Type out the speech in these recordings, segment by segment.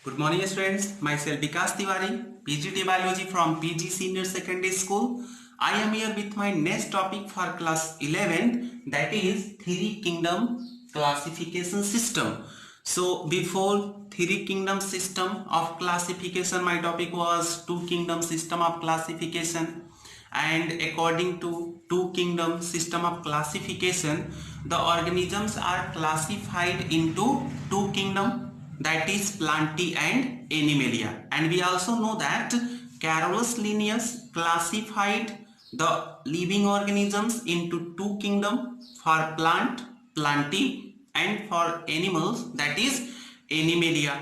Good morning students, myself Vikas Tiwari, PGT Biology from PG Senior Secondary School. I am here with my next topic for class 11, that is Three Kingdom Classification System. So before Three Kingdom System of Classification, my topic was Two Kingdom System of Classification. And according to Two Kingdom System of Classification, the organisms are classified into two kingdom, that is Plantae and Animalia. And we also know that Carolus Linnaeus classified the living organisms into two kingdoms, for plant, Plantae, and for animals, that is Animalia.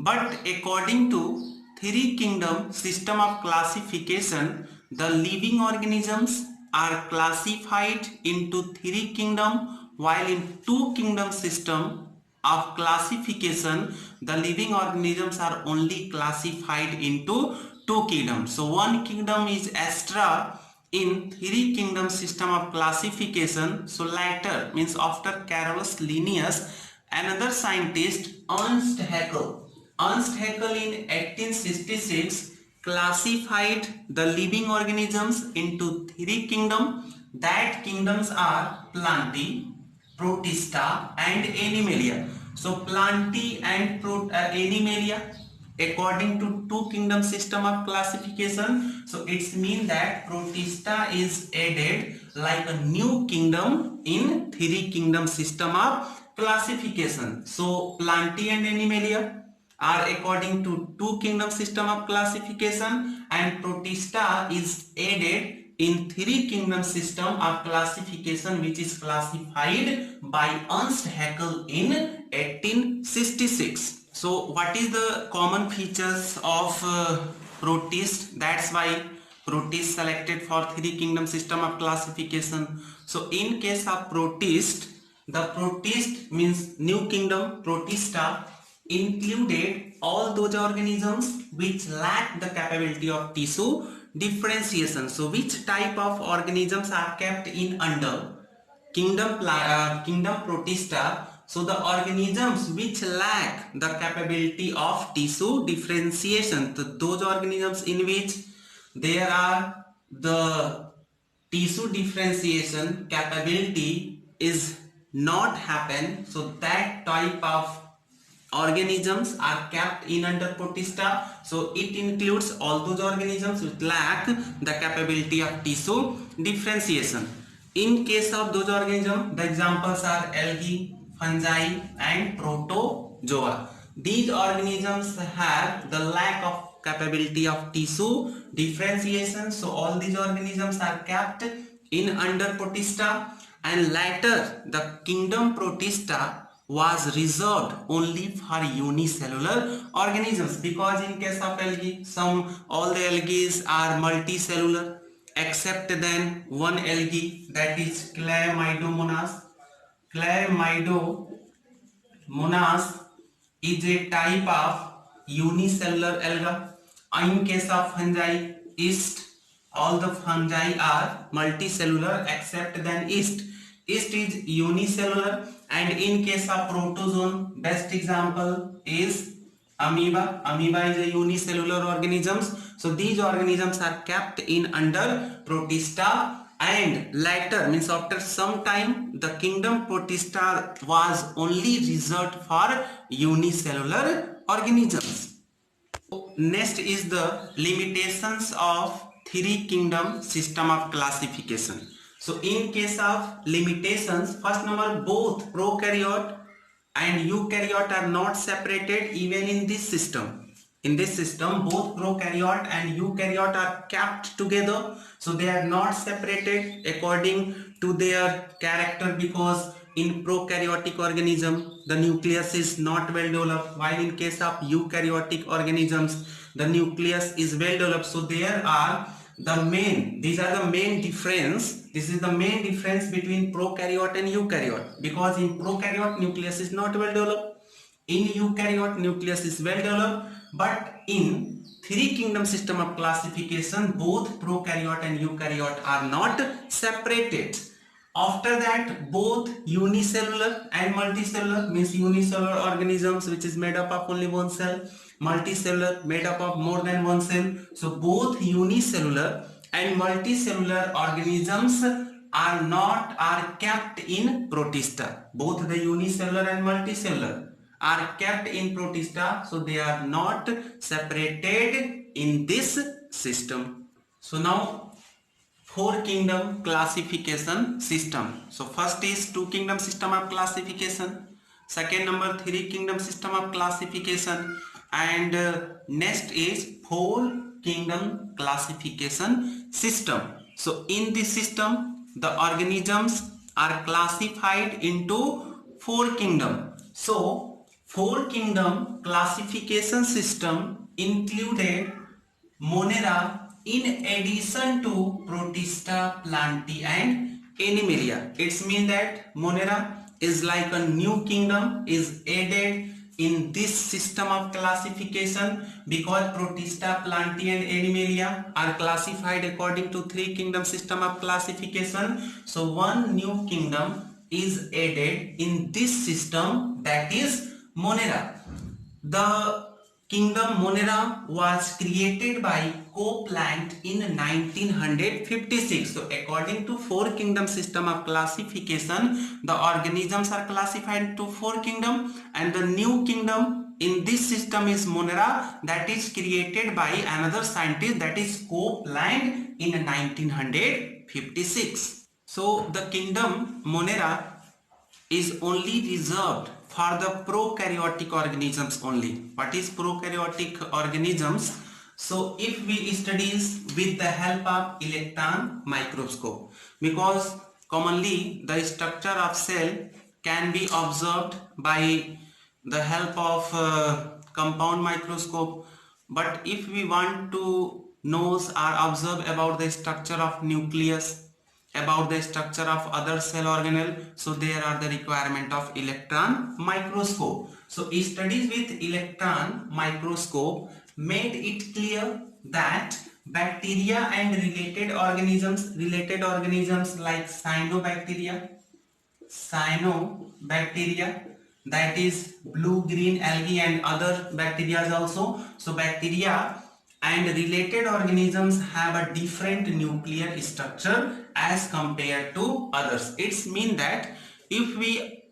But according to Three Kingdom System of Classification, the living organisms are classified into three kingdoms, while in two kingdom system of classification, the living organisms are only classified into two kingdoms. So one kingdom is Astra in Three Kingdom System of Classification. So later, means after Carolus Linnaeus, another scientist, Ernst Haeckel in 1866 classified the living organisms into three kingdoms. That kingdoms are Plantae, Protista and Animalia. So Plantae and Animalia according to two kingdom system of classification. So it's mean that Protista is added like a new kingdom in three kingdom system of classification. So Plantae and Animalia are according to two kingdom system of classification, and Protista is added in three kingdom system of classification, which is classified by Ernst Haeckel in 1866. So what is the common features of Protist? That's why Protist selected for three kingdom system of classification. So in case of Protist, the Protist means new kingdom, Protista, included all those organisms which lack the capability of tissue differentiation. So which type of organisms are kept in under kingdom Protista? So the organisms which lack the capability of tissue differentiation, so those organisms in which there are the tissue differentiation capability is not happen, so that type of organisms are kept in under Protista. So it includes all those organisms which lack the capability of tissue differentiation. In case of those organisms, the examples are algae, fungi and protozoa. These organisms have the lack of capability of tissue differentiation. So all these organisms are kept in under Protista, and later the kingdom Protista was reserved only for unicellular organisms, because in case of algae, all the algae are multicellular except then one algae, that is Chlamydomonas. Chlamydomonas is a type of unicellular alga. In case of fungi, yeast, all the fungi are multicellular except then yeast. Yeast is unicellular. And in case of protozoan, best example is amoeba. Amoeba is a unicellular organisms. So these organisms are kept in under Protista, and later, means after some time, the kingdom Protista was only reserved for unicellular organisms. Next is the limitations of three kingdom system of classification. So in case of limitations, first number, both prokaryote and eukaryote are not separated even in this system. In this system, both prokaryote and eukaryote are kept together. So they are not separated according to their character, because in prokaryotic organism the nucleus is not well developed, while in case of eukaryotic organisms the nucleus is well developed. So there are these are the main difference. This is the main difference between prokaryote and eukaryote, because in prokaryote nucleus is not well developed, in eukaryote nucleus is well developed. But in three kingdom system of classification, both prokaryote and eukaryote are not separated. After that, both unicellular and multicellular, means unicellular organisms which is made up of only one cell, multicellular, made up of more than one cell. So both unicellular and multicellular organisms are kept in protista. Both the unicellular and multicellular are kept in protista, so they are not separated in this system. So now four kingdom classification system. So first is two kingdom system of classification, second number three kingdom system of classification, and next is four kingdom classification system. So in this system the organisms are classified into four kingdom. So four kingdom classification system included Monera in addition to Protista, Plantae and Animalia. It's mean that Monera is like a new kingdom is added in this system of classification because Protista, Plantae and Animalia are classified according to three kingdom system of classification. So one new kingdom is added in this system, that is Monera. The kingdom Monera was created by Copeland in 1956. So according to four kingdom system of classification, the organisms are classified into four kingdom, and the new kingdom in this system is Monera, that is created by another scientist, that is Copeland in 1956. So the kingdom Monera is only reserved for the prokaryotic organisms only. What is prokaryotic organisms? So if we studies with the help of electron microscope, because commonly the structure of cell can be observed by the help of compound microscope, but if we want to know or observe about the structure of nucleus, about the structure of other cell organelle, so there are the requirement of electron microscope. So studies with electron microscope made it clear that bacteria and related organisms like cyanobacteria, that is blue green algae and other bacteria also. So bacteria and related organisms have a different nuclear structure as compared to others. It's mean that if we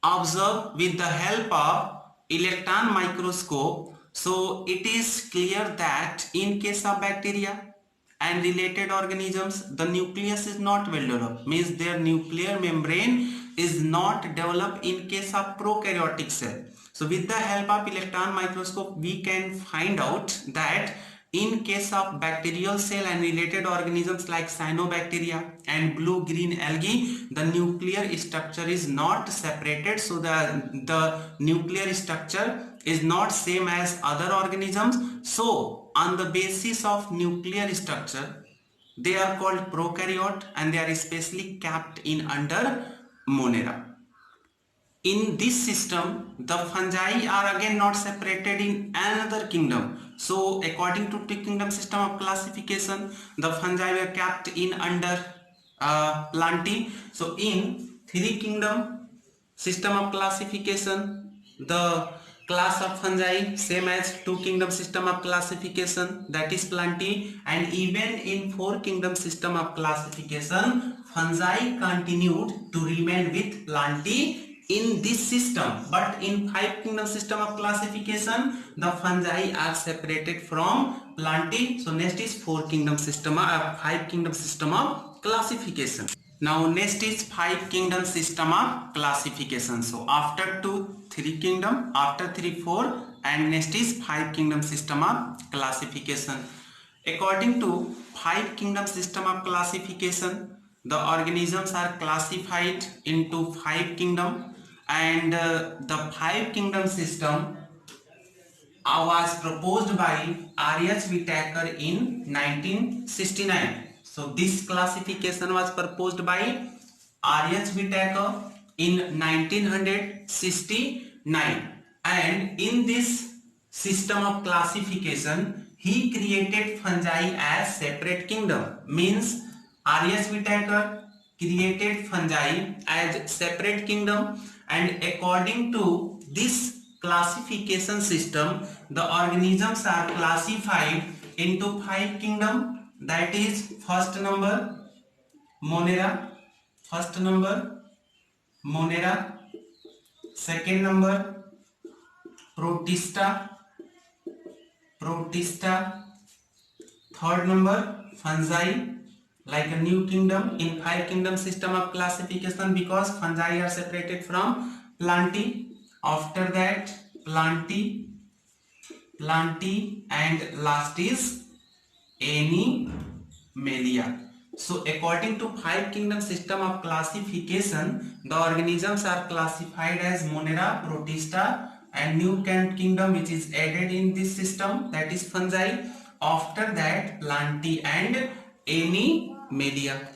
observe with the help of electron microscope, so it is clear that in case of bacteria and related organisms, the nucleus is not well developed, means their nuclear membrane is not developed in case of prokaryotic cell. So with the help of electron microscope, we can find out that in case of bacterial cell and related organisms like cyanobacteria and blue-green algae, the nuclear structure is not separated. So the nuclear structure is not same as other organisms. So on the basis of nuclear structure, they are called prokaryote and they are especially kept in under Monera. In this system, the fungi are again not separated in another kingdom. So according to two kingdom system of classification, the fungi were kept in under Plantae. So in three kingdom system of classification, the class of fungi same as two kingdom system of classification, that is Plantae, and even in four kingdom system of classification, fungi continued to remain with Plantae in this system, but in five kingdom system of classification, the fungi are separated from Plantae. So next is four kingdom system of five kingdom system of classification. Now next is five kingdom system of classification. So after two, three kingdom, after three, four, and next is five kingdom system of classification. According to five kingdom system of classification, the organisms are classified into five kingdom, and the five kingdom system was proposed by R.H. Whittaker in 1969. So this classification was proposed by R.H. Whittaker in 1969, and in this system of classification he created fungi as separate kingdom. Means R.H. Whittaker created fungi as separate kingdom, and according to this classification system, the organisms are classified into 5 kingdom. That is, first number Monera, first number Monera, second number Protista, Protista, third number fungi, like a new kingdom in 5 kingdom system of classification, because fungi are separated from plantae. After that plantae, and last is Animalia. So according to 5 kingdom system of classification, the organisms are classified as Monera, Protista, and new kingdom which is added in this system, that is fungi. After that plantae and Animalia.